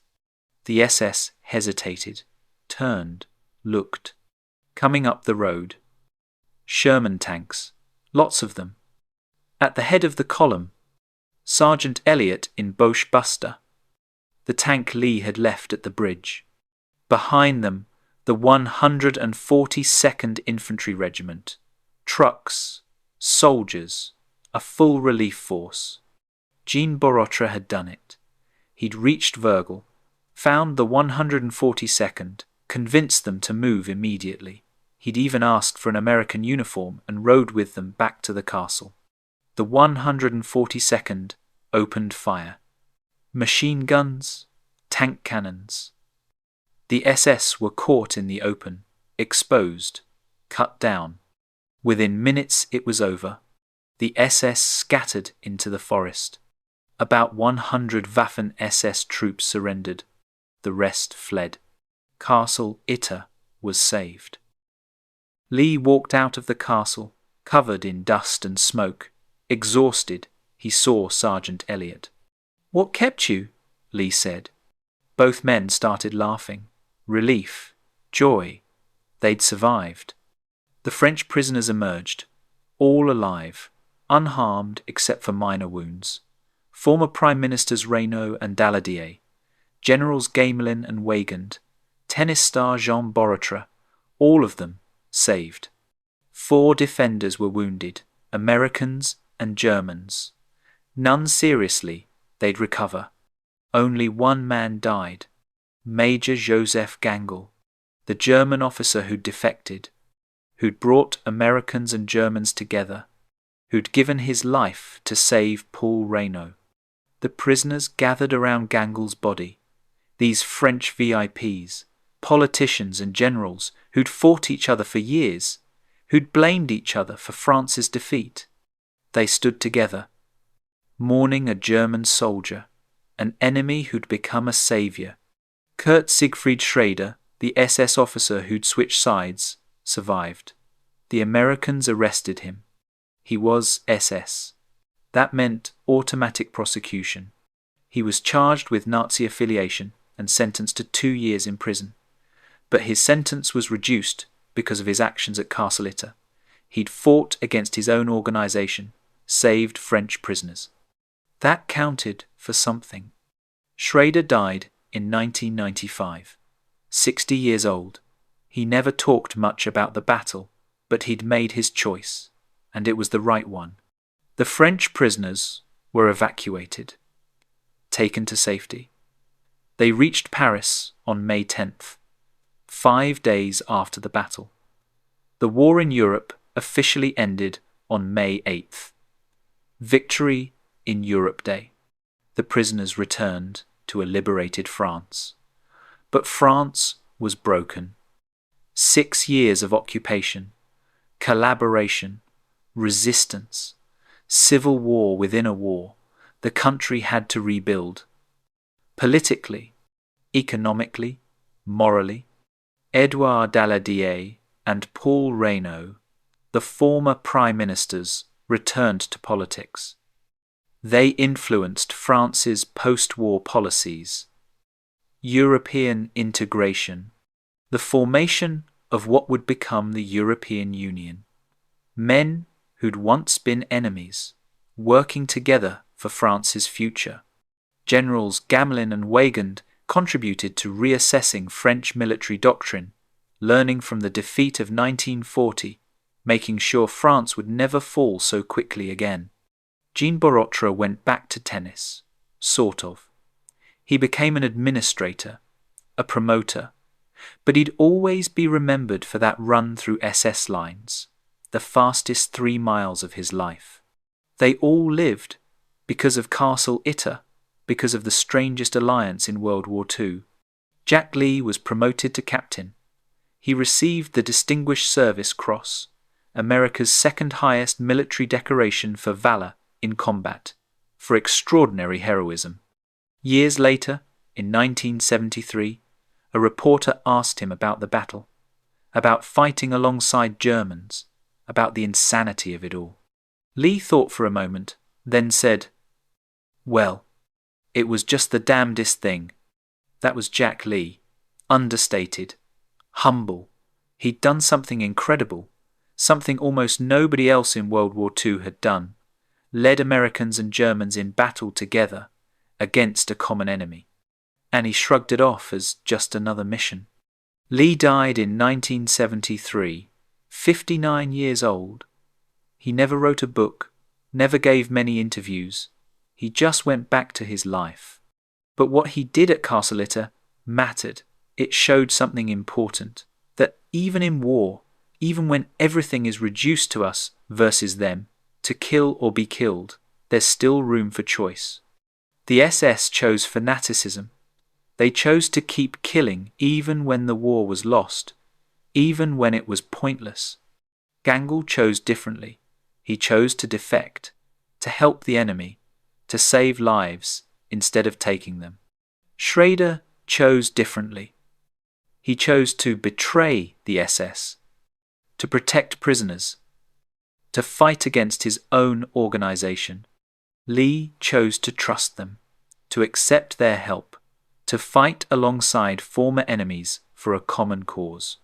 Speaker 1: The SS hesitated, turned, looked. Coming up the road. Sherman tanks, lots of them. At the head of the column, Sergeant Elliot in Boche Buster, the tank Lee had left at the bridge. Behind them, the 142nd Infantry Regiment, trucks, soldiers, a full relief force. Jean Borotra had done it. He'd reached Wrgl, found the 142nd, convinced them to move immediately. He'd even asked for an American uniform and rode with them back to the castle. The 142nd opened fire. Machine guns, tank cannons. The SS were caught in the open, exposed. cut down. Within minutes it was over. The SS scattered into the forest. About 100 Waffen SS troops surrendered. The rest fled. Castle Itter was saved. Lee walked out of the castle, covered in dust and smoke. Exhausted, he saw Sergeant Elliot. "What kept you?" Lee said. Both men started laughing. Relief, joy. They'd survived. The French prisoners emerged, all alive, unharmed except for minor wounds. Former Prime Ministers Reynaud and Daladier, Generals Gamelin and Weygand, tennis star Jean Borotra, all of them saved. 4 defenders were wounded, Americans and Germans. None seriously, they'd recover. Only one man died, Major Josef Gangl, the German officer who'd defected, who'd brought Americans and Germans together, who'd given his life to save Paul Reynaud. The prisoners gathered around Gangl's body, these French VIPs, politicians and generals who'd fought each other for years, who'd blamed each other for France's defeat. They stood together, mourning a German soldier, an enemy who'd become a saviour. Kurt Siegfried Schrader, the SS officer who'd switched sides, survived. The Americans arrested him. He was SS. That meant automatic prosecution. He was charged with Nazi affiliation and sentenced to 2 years in prison. But his sentence was reduced because of his actions at Castle Itter. He'd fought against his own organisation, saved French prisoners. That counted for something. Schrader died in 1995, 60 years old. He never talked much about the battle, but he'd made his choice, and it was the right one. The French prisoners were evacuated, taken to safety. They reached Paris on May 10th, 5 days after the battle. The war in Europe officially ended on May 8th. Victory in Europe Day. The prisoners returned to a liberated France. But France was broken. 6 years of occupation, collaboration, resistance, civil war within a war. The country had to rebuild. Politically, economically, morally. Édouard Daladier and Paul Reynaud, the former prime ministers, returned to politics. They influenced France's post-war policies, European integration, the formation of what would become the European Union. Men who'd once been enemies, working together for France's future. Generals Gamelin and Weygand contributed to reassessing French military doctrine, learning from the defeat of 1940, making sure France would never fall so quickly again. Jean Borotra went back to tennis, sort of. He became an administrator, a promoter, but he'd always be remembered for that run through SS lines, the fastest 3 miles of his life. They all lived because of Castle Itter, because of the strangest alliance in World War II. Jack Lee was promoted to captain. He received the Distinguished Service Cross, America's second highest military decoration for valor in combat, for extraordinary heroism. Years later, in 1973, a reporter asked him about the battle, about fighting alongside Germans, about the insanity of it all. Lee thought for a moment, then said, "Well, it was just the damnedest thing." That was Jack Lee, understated, humble. He'd done something incredible, something almost nobody else in World War II had done, led Americans and Germans in battle together against a common enemy. And he shrugged it off as just another mission. Lee died in 1973, 59 years old. He never wrote a book, never gave many interviews. He just went back to his life. But what he did at Castle Itter mattered. It showed something important, that even in war, even when everything is reduced to us versus them, to kill or be killed, there's still room for choice. The SS chose fanaticism. They chose to keep killing even when the war was lost, even when it was pointless, Gangl chose differently. He chose to defect, to help the enemy, to save lives instead of taking them. Schrader chose differently. He chose to betray the SS, to protect prisoners, to fight against his own organization. Lee chose to trust them, to accept their help, to fight alongside former enemies for a common cause.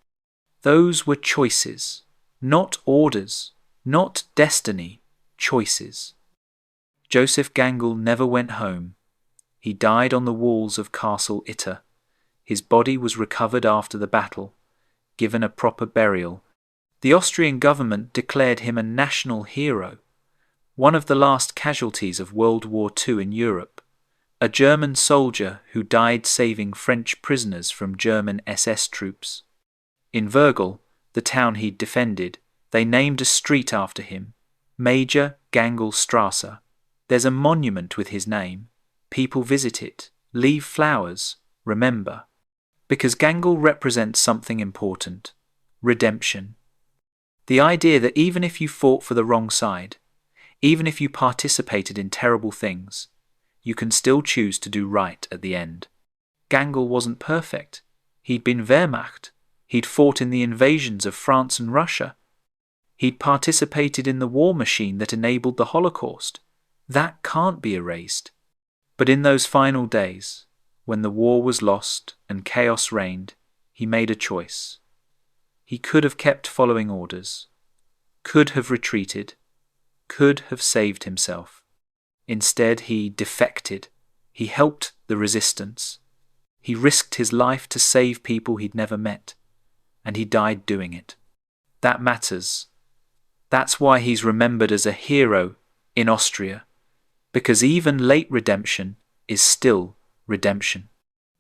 Speaker 1: Those were choices, not orders, not destiny, choices. Josef Gangl never went home. He died on the walls of Castle Itter. His body was recovered after the battle, given a proper burial. The Austrian government declared him a national hero, one of the last casualties of World War II in Europe, a German soldier who died saving French prisoners from German SS troops. In Wrgl, the town he'd defended, they named a street after him, Major Gangl Strasse. There's a monument with his name. People visit it, leave flowers, remember. Because Gangl represents something important: redemption. The idea that even if you fought for the wrong side, even if you participated in terrible things, you can still choose to do right at the end. Gangl wasn't perfect. He'd been Wehrmacht. He'd fought in the invasions of France and Russia. He'd participated in the war machine that enabled the Holocaust. That can't be erased. But in those final days, when the war was lost and chaos reigned, he made a choice. He could have kept following orders, could have retreated, could have saved himself. Instead, he defected. He helped the resistance. He risked his life to save people he'd never met, and he died doing it. That matters. That's why he's remembered as a hero in Austria, because even late redemption is still redemption.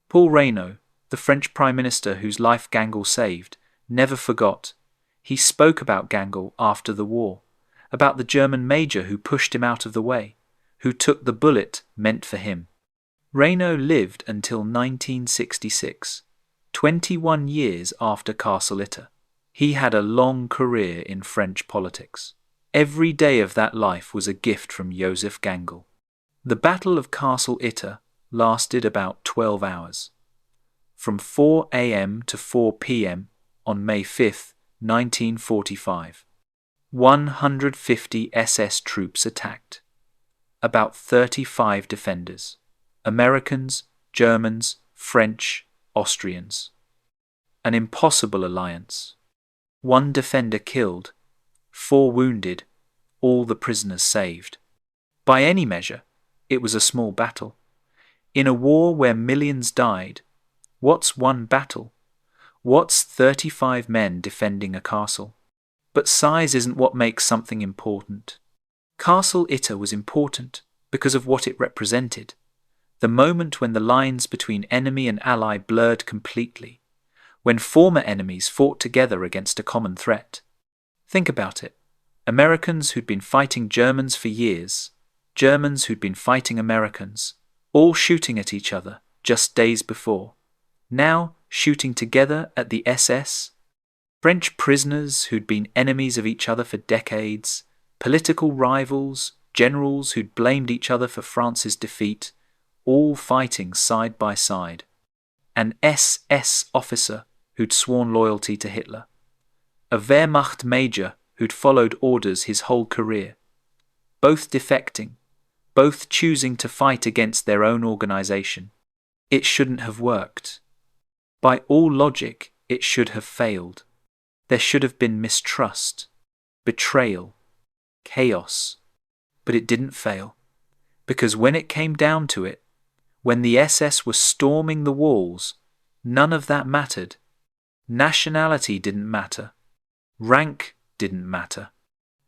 Speaker 1: Paul Reynaud, the French Prime Minister whose life Gangl saved, never forgot. He spoke about Gangl after the war, about the German major who pushed him out of the way, who took the bullet meant for him. Reynaud lived until 1966, 21 years after Castle Itter. He had a long career in French politics. Every day of that life was a gift from Josef Gangl. The Battle of Castle Itter lasted about 12 hours. From 4 a.m. to 4 p.m. on May 5, 1945. 150 SS troops attacked. About 35 defenders. Americans, Germans, French, Austrians. An impossible alliance. 1 defender killed, 4 wounded, all the prisoners saved. By any measure, it was a small battle. In a war where millions died, what's one battle? What's 35 men defending a castle? But size isn't what makes something important. Castle Itter was important because of what it represented. The moment when the lines between enemy and ally blurred completely, when former enemies fought together against a common threat. Think about it. Americans who'd been fighting Germans for years, Germans who'd been fighting Americans, all shooting at each other just days before, now shooting together at the SS. French prisoners who'd been enemies of each other for decades, political rivals, generals who'd blamed each other for France's defeat, all fighting side by side. An SS officer who'd sworn loyalty to Hitler. A Wehrmacht major who'd followed orders his whole career. Both defecting, both choosing to fight against their own organization. It shouldn't have worked. By all logic, it should have failed. There should have been mistrust, betrayal, chaos. But it didn't fail, because when it came down to it, when the SS was storming the walls, none of that mattered. Nationality didn't matter. Rank didn't matter.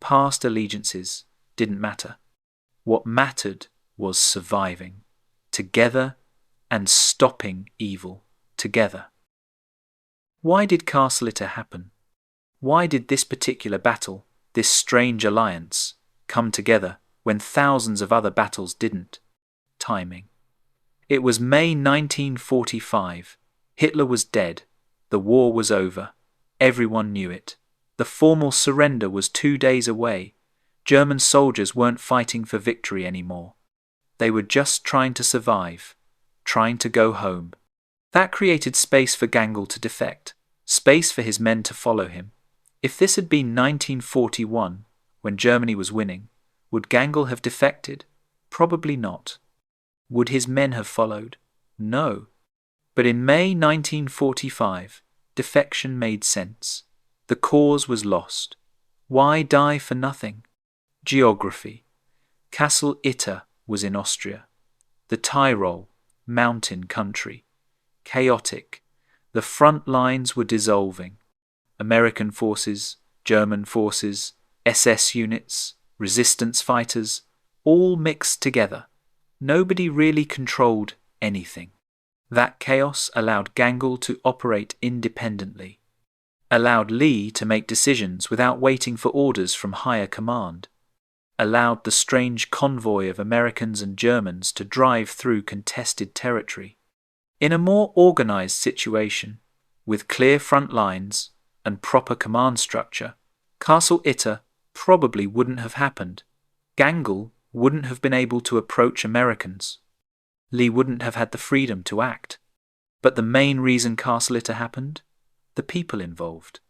Speaker 1: Past allegiances didn't matter. What mattered was surviving, together, and stopping evil together. Why did Castle Itter happen? Why did this particular battle, this strange alliance, come together when thousands of other battles didn't? Timing. It was May 1945. Hitler was dead. The war was over. Everyone knew it. The The formal surrender was 2 days away. German soldiers weren't fighting for victory anymore. They were just trying to survive, trying to go home. That created space for Gangl to defect, space for his men to follow him. If this had been 1941, when Germany was winning, would Gangl have defected? Probably not. Would his men have followed? No. But in May 1945, defection made sense. The cause was lost. Why die for nothing? Geography. Castle Itter was in Austria. The Tyrol, mountain country. Chaotic. The front lines were dissolving. American forces, German forces, SS units, resistance fighters, all mixed together. Nobody really controlled anything. That chaos allowed Gangl to operate independently, allowed Lee to make decisions without waiting for orders from higher command, allowed the strange convoy of Americans and Germans to drive through contested territory. In a more organized situation, with clear front lines and proper command structure, Castle Itter probably wouldn't have happened. Gangl wouldn't have been able to approach Americans. Lee wouldn't have had the freedom to act. But the main reason Castle Itter happened? The people involved.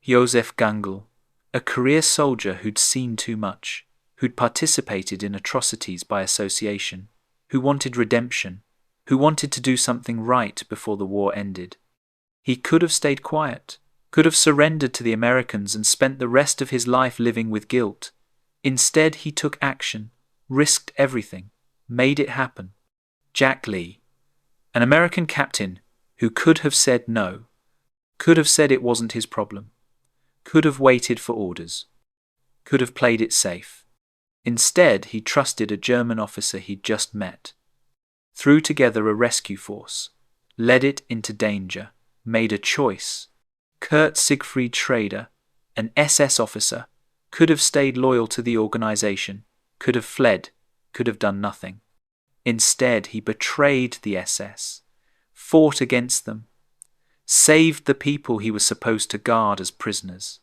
Speaker 1: Josef Gangl, a career soldier who'd seen too much, who'd participated in atrocities by association, who wanted redemption, who wanted to do something right before the war ended. He could have stayed quiet, could have surrendered to the Americans and spent the rest of his life living with guilt. Instead, he took action, risked everything, made it happen. Jack Lee, an American captain who could have said no, could have said it wasn't his problem, could have waited for orders, could have played it safe. Instead, he trusted a German officer he'd just met, threw together a rescue force, led it into danger, made a choice. Kurt Siegfried Schrader, an SS officer, could have stayed loyal to the organization, could have fled, could have done nothing. Instead, he betrayed the SS, fought against them, saved the people he was supposed to guard as prisoners,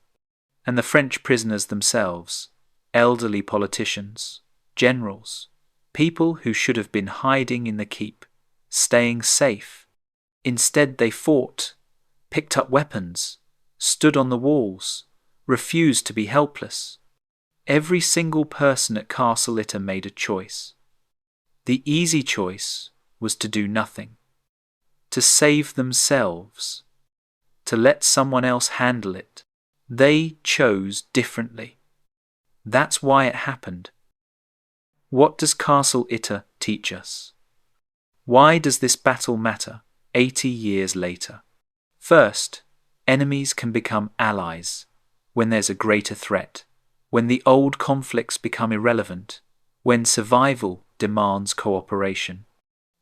Speaker 1: and the French prisoners themselves, elderly politicians, generals, people who should have been hiding in the keep, staying safe. Instead, they fought, picked up weapons, stood on the walls, refused to be helpless. Every single person at Castle Itter made a choice. The easy choice was to do nothing, to save themselves, to let someone else handle it. They chose differently. That's why it happened. What does Castle Itter teach us? Why does this battle matter 80 years later? First, enemies can become allies when there's a greater threat, when the old conflicts become irrelevant, when survival demands cooperation.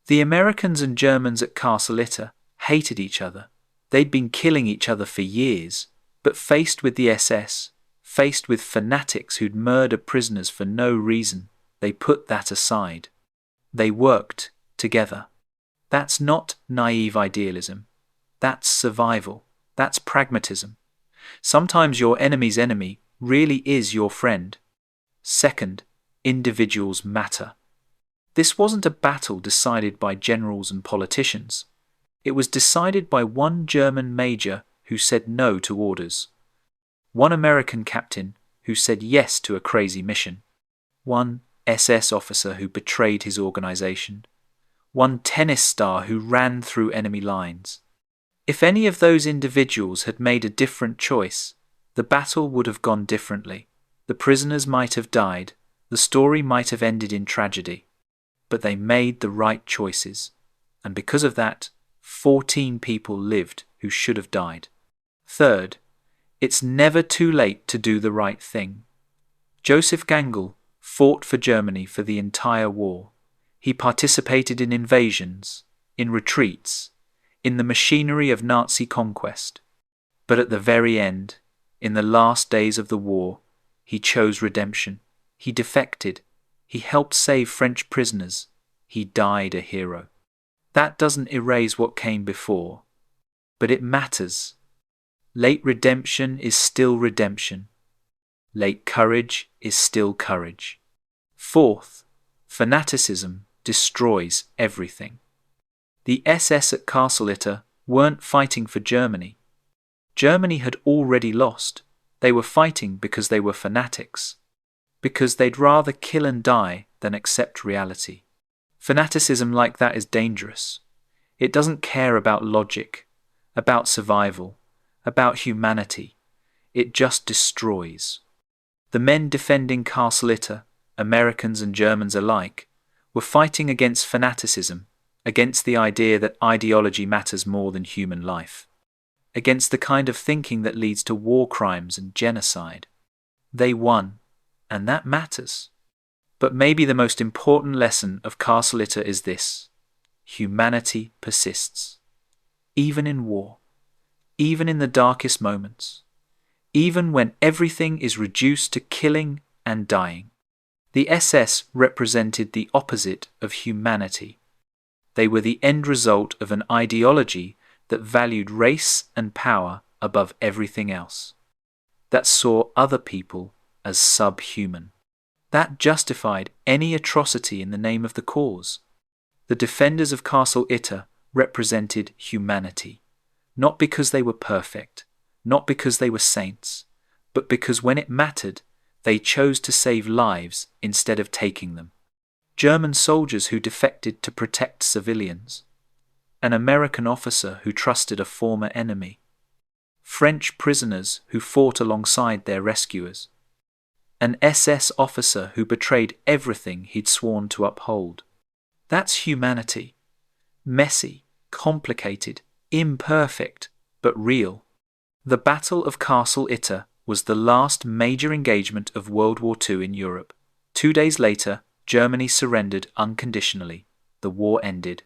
Speaker 1: The Americans and Germans at Castle Itter hated each other. They'd been killing each other for years, but faced with the SS, faced with fanatics who'd murder prisoners for no reason, they put that aside. They worked together. That's not naive idealism. That's survival. That's pragmatism. Sometimes your enemy's enemy really is your friend. Second, individuals matter. This wasn't a battle decided by generals and politicians. It was decided by one German major who said no to orders, one American captain who said yes to a crazy mission, one SS officer who betrayed his organization, one tennis star who ran through enemy lines. If any of those individuals had made a different choice, the battle would have gone differently. The prisoners might have died, the story might have ended in tragedy. But they made the right choices, and because of that, 14 people lived who should have died. Third, it's never too late to do the right thing. Josef Gangl fought for Germany for the entire war. He participated in invasions, in retreats, in the machinery of Nazi conquest. But at the very end, in the last days of the war, he chose redemption. He defected. He helped save French prisoners. He died a hero. That doesn't erase what came before, but it matters. Late redemption is still redemption. Late courage is still courage. Fourth, fanaticism destroys everything. The SS at Castle Itter weren't fighting for Germany. Germany had already lost. They were fighting because they were fanatics. Because they'd rather kill and die than accept reality. Fanaticism like that is dangerous. It doesn't care about logic, about survival, about humanity. It just destroys. The men defending Castle Itter, Americans and Germans alike, were fighting against fanaticism, against the idea that ideology matters more than human life, against the kind of thinking that leads to war crimes and genocide. They won, and that matters. But maybe the most important lesson of Castle Itter is this: humanity persists. Even in war, even in the darkest moments, even when everything is reduced to killing and dying. The SS represented the opposite of humanity. They were the end result of an ideology that valued race and power above everything else, that saw other people as subhuman, that justified any atrocity in the name of the cause. The defenders of Castle Itter represented humanity, not because they were perfect, not because they were saints, but because when it mattered, they chose to save lives instead of taking them. German soldiers who defected to protect civilians. An American officer who trusted a former enemy. French prisoners who fought alongside their rescuers. An SS officer who betrayed everything he'd sworn to uphold. That's humanity. Messy, complicated, imperfect, but real. The Battle of Castle Itter was the last major engagement of World War II in Europe. 2 days later, Germany surrendered unconditionally. The war ended.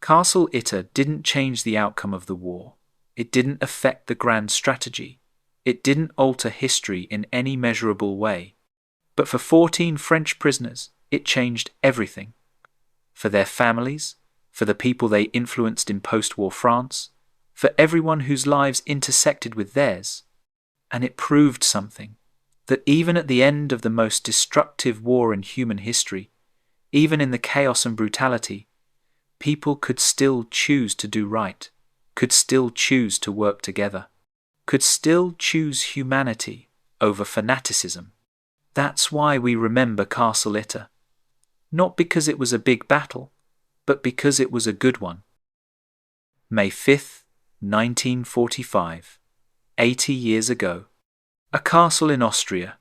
Speaker 1: Castle Itter didn't change the outcome of the war. It didn't affect the grand strategy. It didn't alter history in any measurable way. But for 14 French prisoners, it changed everything. For their families, for the people they influenced in post-war France, for everyone whose lives intersected with theirs. And it proved something, that even at the end of the most destructive war in human history, even in the chaos and brutality, people could still choose to do right, could still choose to work together, could still choose humanity over fanaticism. That's why we remember Castle Itter. Not because it was a big battle, but because it was a good one. May 5th, 1945. 80 years ago. A castle in Austria.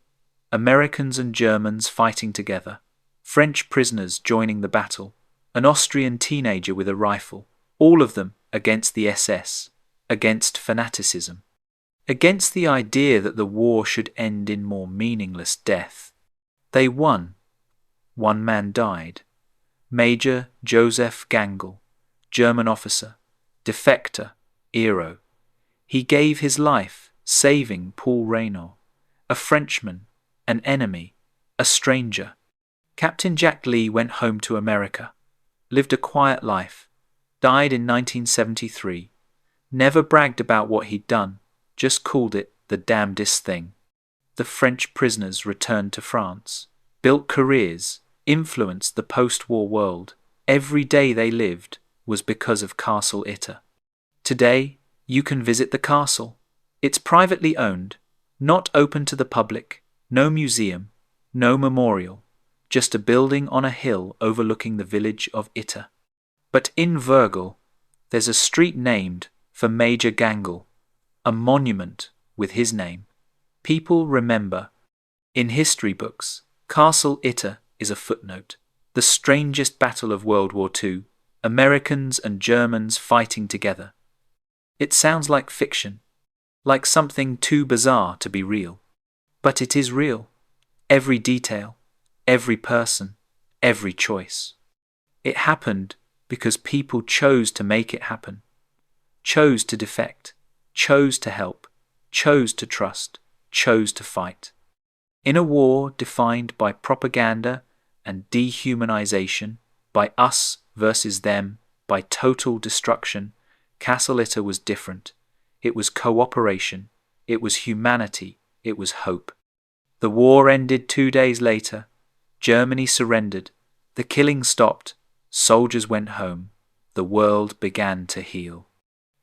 Speaker 1: Americans and Germans fighting together. French prisoners joining the battle. An Austrian teenager with a rifle. All of them against the SS. Against fanaticism. Against the idea that the war should end in more meaningless death. They won. One man died. Major Josef Gangl, German officer, defector, hero. He gave his life, saving Paul Reynaud, a Frenchman, an enemy, a stranger. Captain Jack Lee went home to America, lived a quiet life, died in 1973, never bragged about what he'd done, just called it the damnedest thing. The French prisoners returned to France, built careers, influenced the post-war world. Every day they lived was because of Castle Itter. Today, you can visit the castle. It's privately owned, not open to the public, no museum, no memorial, just a building on a hill overlooking the village of Itter. But in Virgil, there's a street named for Major Gangl, a monument with his name. People remember. In history books, Castle Itter is a footnote. The strangest battle of World War II, Americans and Germans fighting together. It sounds like fiction, like something too bizarre to be real. But it is real. Every detail, every person, every choice. It happened because people chose to make it happen, chose to defect, chose to help, chose to trust, chose to fight. In a war defined by propaganda and dehumanization, by us versus them, by total destruction, Castle Itter was different. it was cooperation, it was humanity, it was hope. The war ended 2 days later. Germany surrendered. The killing stopped. Soldiers went home. The world began to heal.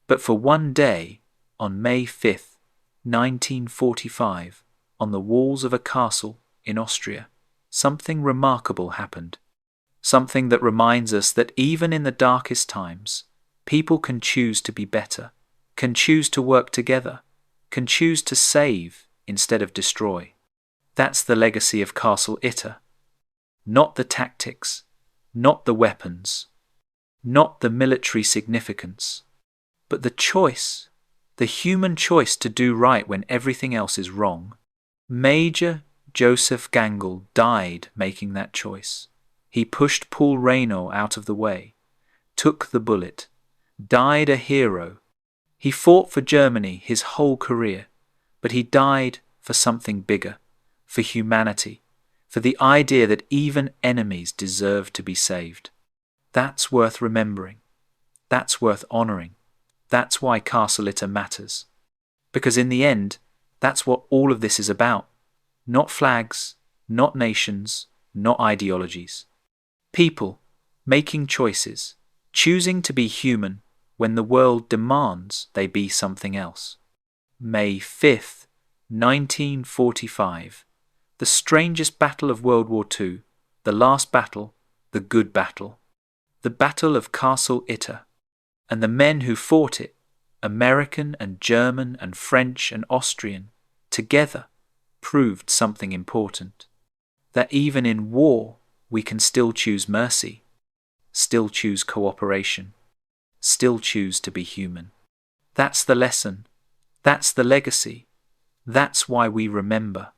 Speaker 1: But for one day, on May 5th, 1945, on the walls of a castle in Austria, something remarkable happened. Something that reminds us that even in the darkest times, people can choose to be better, can choose to work together, can choose to save instead of destroy. That's the legacy of Castle Itter. Not the tactics, not the weapons, not the military significance, but the choice, the human choice to do right when everything else is wrong. Major Josef Gangl died making that choice. He pushed Paul Reynaud out of the way, took the bullet, died a hero. He fought for Germany his whole career, but he died for something bigger, for humanity, for the idea that even enemies deserve to be saved. That's worth remembering. That's worth honouring. That's why Castle Itter matters. Because in the end, that's what all of this is about. Not flags, not nations, not ideologies. People making choices, choosing to be human when the world demands they be something else. May 5th, 1945. The strangest battle of World War II, the last battle, the good battle. The Battle of Castle Itter. And the men who fought it, American and German and French and Austrian, together, proved something important. That even in war, we can still choose mercy, still choose cooperation, still choose to be human. That's the lesson. That's the legacy. That's why we remember.